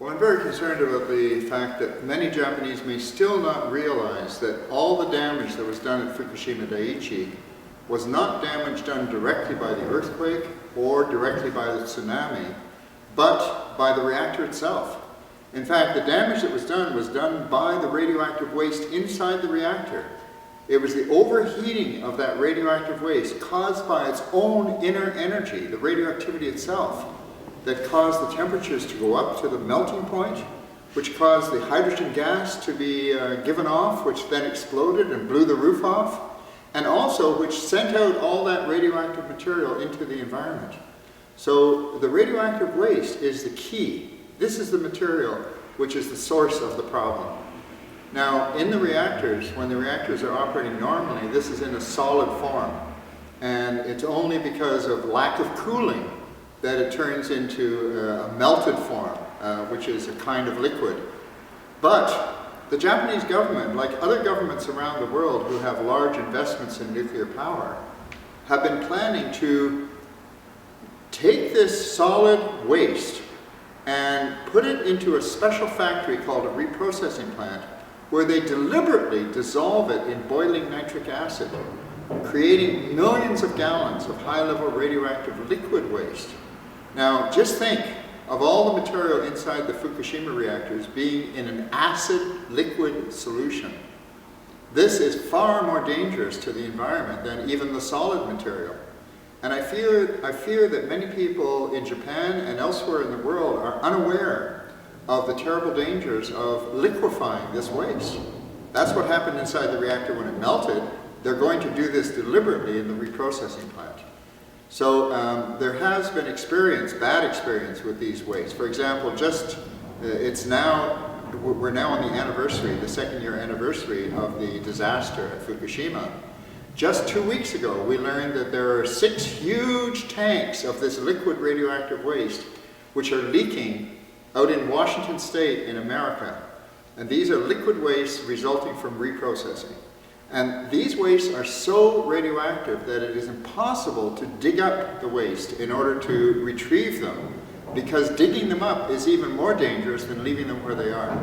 Well, I'm very concerned about the fact that many Japanese may still not realize that all the damage that was done at Fukushima Daiichi was not damage done directly by the earthquake or directly by the tsunami, but by the reactor itself. In fact, the damage that was done by the radioactive waste inside the reactor. It was the overheating of that radioactive waste caused by its own inner energy, the radioactivity itself, that caused the temperatures to go up to the melting point, which caused the hydrogen gas to be given off, which then exploded and blew the roof off, and also which sent out all that radioactive material into the environment. So the radioactive waste is the key. This is the material which is the source of the problem. Now, in the reactors, when the reactors are operating normally, this is in a solid form. And it's only because of lack of cooling that it turns into a melted form, which is a kind of liquid. But the Japanese government, like other governments around the world who have large investments in nuclear power, have been planning to take this solid waste and put it into a special factory called a reprocessing plant, where they deliberately dissolve it in boiling nitric acid, creating millions of gallons of high-level radioactive liquid waste. Now, just think of all the material inside the Fukushima reactors being in an acid liquid solution. This is far more dangerous to the environment than even the solid material. And I fear that many people in Japan and elsewhere in the world are unaware of the terrible dangers of liquefying this waste. That's what happened inside the reactor when it melted. They're going to do this deliberately in the reprocessing plant. So there has been bad experience with these wastes. For example, we're now on the anniversary, the second-year anniversary of the disaster at Fukushima. Just 2 weeks ago, we learned that there are 6 huge tanks of this liquid radioactive waste which are leaking out in Washington State in America. And these are liquid wastes resulting from reprocessing. And these wastes are so radioactive that it is impossible to dig up the waste in order to retrieve them, because digging them up is even more dangerous than leaving them where they are.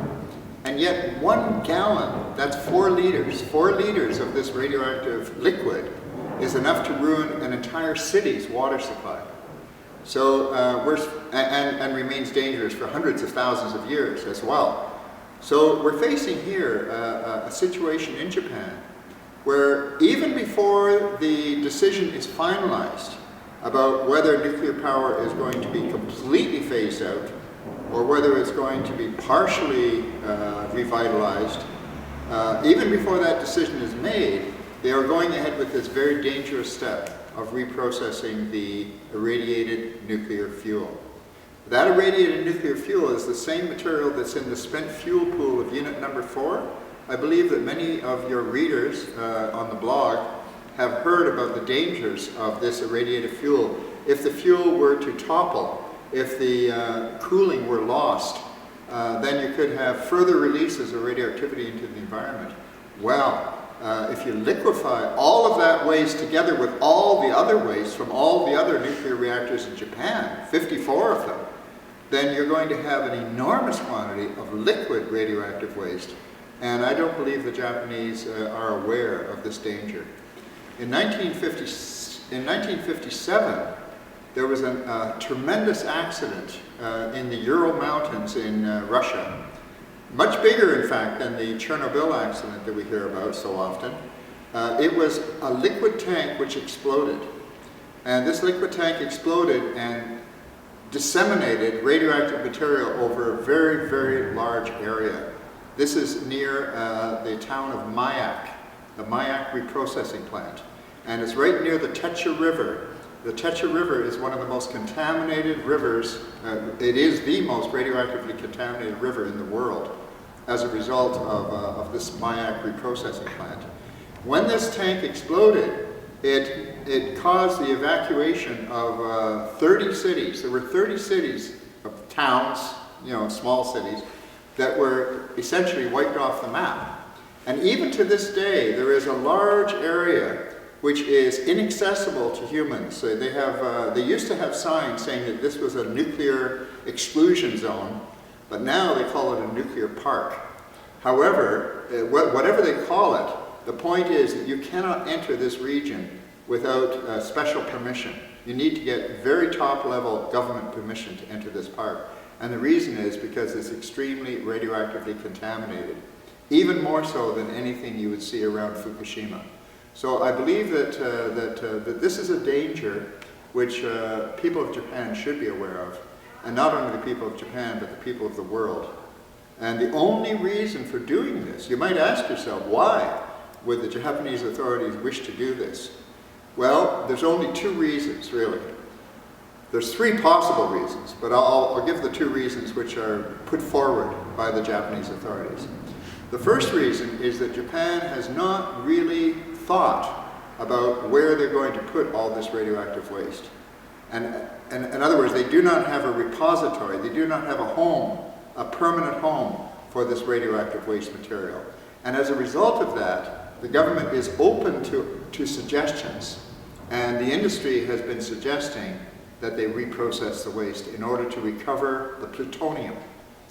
And yet 1 gallon, that's 4 liters of this radioactive liquid is enough to ruin an entire city's water supply. So and remains dangerous for hundreds of thousands of years as well. So we're facing here a situation in Japan where even before the decision is finalized about whether nuclear power is going to be completely phased out or whether it's going to be partially revitalized, even before that decision is made, they are going ahead with this very dangerous step of reprocessing the irradiated nuclear fuel. That irradiated nuclear fuel is the same material that's in the spent fuel pool of unit number 4. I believe that many of your readers on the blog have heard about the dangers of this irradiated fuel. If the fuel were to topple, if the cooling were lost, then you could have further releases of radioactivity into the environment. Well, if you liquefy all of that waste together with all the other waste from all the other nuclear reactors in Japan, 54 of them, then you're going to have an enormous quantity of liquid radioactive waste. And I don't believe the Japanese are aware of this danger. In 1957, there was a tremendous accident in the Ural Mountains in Russia. Much bigger, in fact, than the Chernobyl accident that we hear about so often. It was a liquid tank which exploded. And this liquid tank exploded and disseminated radioactive material over a very, very large area. This is near the town of Mayak, the Mayak reprocessing plant. And it's right near the Techa River. The Techa River is one of the most contaminated rivers. It is the most radioactively contaminated river in the world as a result of this Mayak reprocessing plant. When this tank exploded, it caused the evacuation of 30 cities. There were 30 cities, of towns, small cities, that were essentially wiped off the map. And even to this day, there is a large area which is inaccessible to humans. So they used to have signs saying that this was a nuclear exclusion zone, but now they call it a nuclear park. However, whatever they call it, the point is that you cannot enter this region without special permission. You need to get very top-level government permission to enter this park. And the reason is because it's extremely radioactively contaminated, even more so than anything you would see around Fukushima. So I believe that this is a danger which people of Japan should be aware of. And not only the people of Japan, but the people of the world. And the only reason for doing this, you might ask yourself, why would the Japanese authorities wish to do this? Well, there's only two reasons, really. There's three possible reasons, but I'll give the two reasons which are put forward by the Japanese authorities. The first reason is that Japan has not really thought about where they're going to put all this radioactive waste. And in other words, they do not have a repository, they do not have a home, a permanent home for this radioactive waste material. And as a result of that, the government is open to suggestions, and the industry has been suggesting that they reprocess the waste in order to recover the plutonium.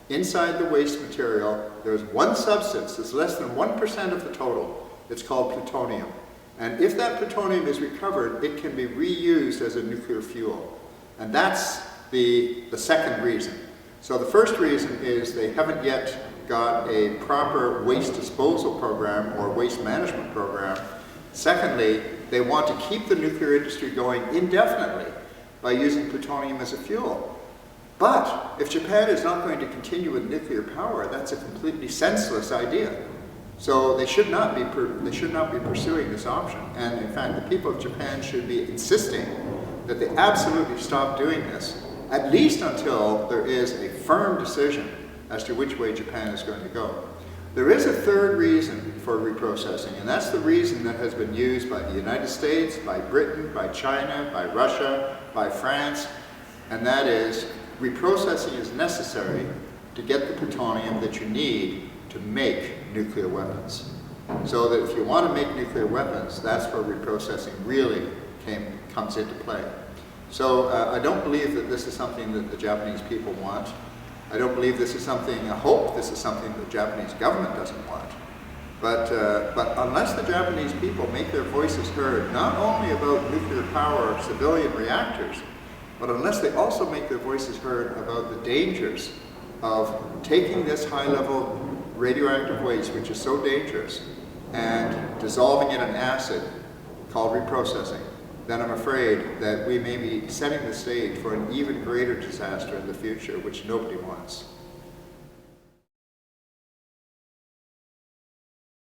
Inside the waste material, there's one substance that's less than 1% of the total. It's called plutonium. And if that plutonium is recovered, it can be reused as a nuclear fuel. And that's the second reason. So the first reason is they haven't yet got a proper waste disposal program or waste management program. Secondly, they want to keep the nuclear industry going indefinitely by using plutonium as a fuel. But if Japan is not going to continue with nuclear power, that's a completely senseless idea. So they should not be pursuing this option. And in fact, the people of Japan should be insisting that they absolutely stop doing this, at least until there is a firm decision as to which way Japan is going to go. There is a third reason for reprocessing, and that's the reason that has been used by the United States, by Britain, by China, by Russia, by France, and that is reprocessing is necessary to get the plutonium that you need to make nuclear weapons. So that if you want to make nuclear weapons, that's where reprocessing really comes into play. So I don't believe that this is something that the Japanese people want. I don't believe this is something, I hope this is something the Japanese government doesn't want. But unless the Japanese people make their voices heard, not only about nuclear power or civilian reactors, but unless they also make their voices heard about the dangers of taking this high-level radioactive waste, which is so dangerous, and dissolving it in acid called reprocessing, then I'm afraid that we may be setting the stage for an even greater disaster in the future, which nobody wants.